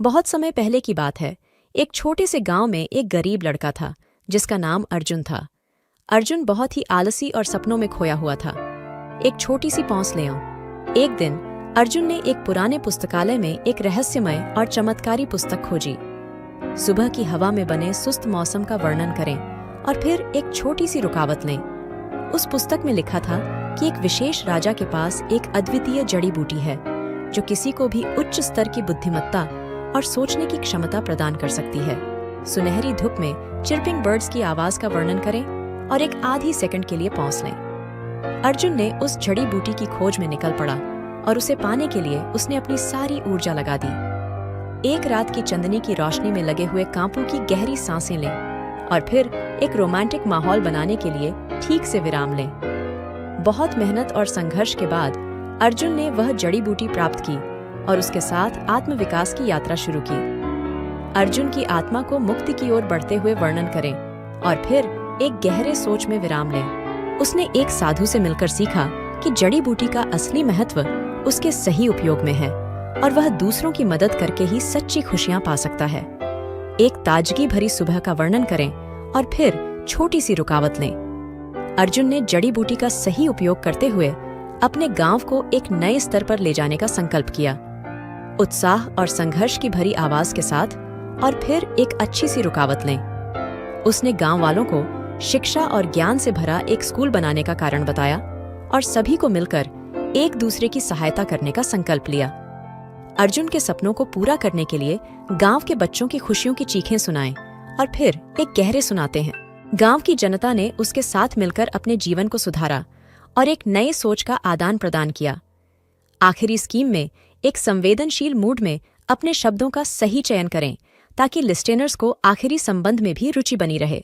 बहुत समय पहले की बात है। एक छोटे से गांव में एक गरीब लड़का था जिसका नाम अर्जुन था। अर्जुन बहुत ही आलसी और सपनों में खोया हुआ था। एक छोटी सी पहुंच ले आऊं। एक दिन अर्जुन ने एक पुराने पुस्तकालय में एक रहस्यमय और चमत्कारी पुस्तक खोजी। सुबह की हवा में बने सुस्त मौसम का वर्णन करें और फिर एक छोटी सी रुकावट लें। उस पुस्तक में लिखा था कि एक विशेष राजा के पास एक अद्वितीय जड़ी बूटी है जो किसी को भी उच्च स्तर की बुद्धिमत्ता और सोचने की क्षमता प्रदान कर सकती है। सुनहरी धूप में चिर्पिंग बर्ड्स की आवाज का वर्णन करें और एक आधी सेकंड के लिए पहुंच लें। अर्जुन ने उस जड़ी बूटी की खोज में निकल पड़ा और उसे पाने के लिए उसने अपनी सारी ऊर्जा लगा दी। एक रात की चंदनी की रोशनी में लगे हुए कांपों की गहरी सांसें लें और फिर एक रोमांटिक माहौल बनाने के लिए ठीक से विराम लें। बहुत मेहनत और संघर्ष के बाद अर्जुन ने वह जड़ी बूटी प्राप्त की और उसके साथ आत्मविकास की यात्रा शुरू की। अर्जुन की आत्मा को मुक्ति की ओर बढ़ते हुए वर्णन करें और फिर एक गहरे सोच में विराम लें। उसने एक साधु से मिलकर सीखा कि जड़ी बूटी का असली महत्व उसके सही उपयोग में है और वह दूसरों की मदद करके ही सच्ची खुशियां पा सकता है। एक ताजगी भरी सुबह का वर्णन करें और फिर छोटी सी रुकावट लें। अर्जुन ने जड़ी बूटी का सही उपयोग करते हुए अपने गांव को एक नए स्तर पर ले जाने का संकल्प किया। उत्साह और संघर्ष की भरी आवाज के साथ और फिर एक अच्छी सी रुकावट लें। उसने गांव वालों को शिक्षा और ज्ञान से भरा एक स्कूल बनाने का कारण बताया और सभी को मिलकर एक दूसरे की सहायता करने का संकल्प लिया। अर्जुन के सपनों को पूरा करने के लिए गांव के बच्चों की खुशियों की चीखें सुनाएं और फिर एक गहरे सुनाते हैं। गांव की जनता ने उसके साथ मिलकर अपने जीवन को सुधारा और एक नए सोच का आदान प्रदान किया। आखिरी स्कीम में एक संवेदनशील मूड में अपने शब्दों का सही चयन करें ताकि लिस्टेनर्स को आखिरी संबंध में भी रुचि बनी रहे।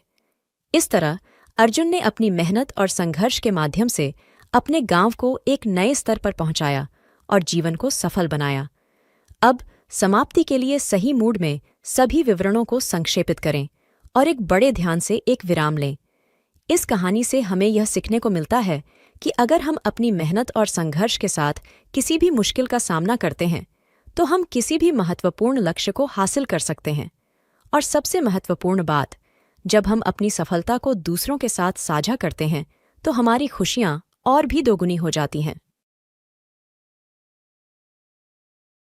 इस तरह अर्जुन ने अपनी मेहनत और संघर्ष के माध्यम से अपने गांव को एक नए स्तर पर पहुंचाया और जीवन को सफल बनाया। अब समाप्ति के लिए सही मूड में सभी विवरणों को संक्षेपित करें और एक बड़े ध्यान से एक विराम लें। इस कहानी से हमें यह सीखने को मिलता है कि अगर हम अपनी मेहनत और संघर्ष के साथ किसी भी मुश्किल का सामना करते हैं तो हम किसी भी महत्वपूर्ण लक्ष्य को हासिल कर सकते हैं। और सबसे महत्वपूर्ण बात, जब हम अपनी सफलता को दूसरों के साथ साझा करते हैं तो हमारी खुशियां और भी दोगुनी हो जाती हैं।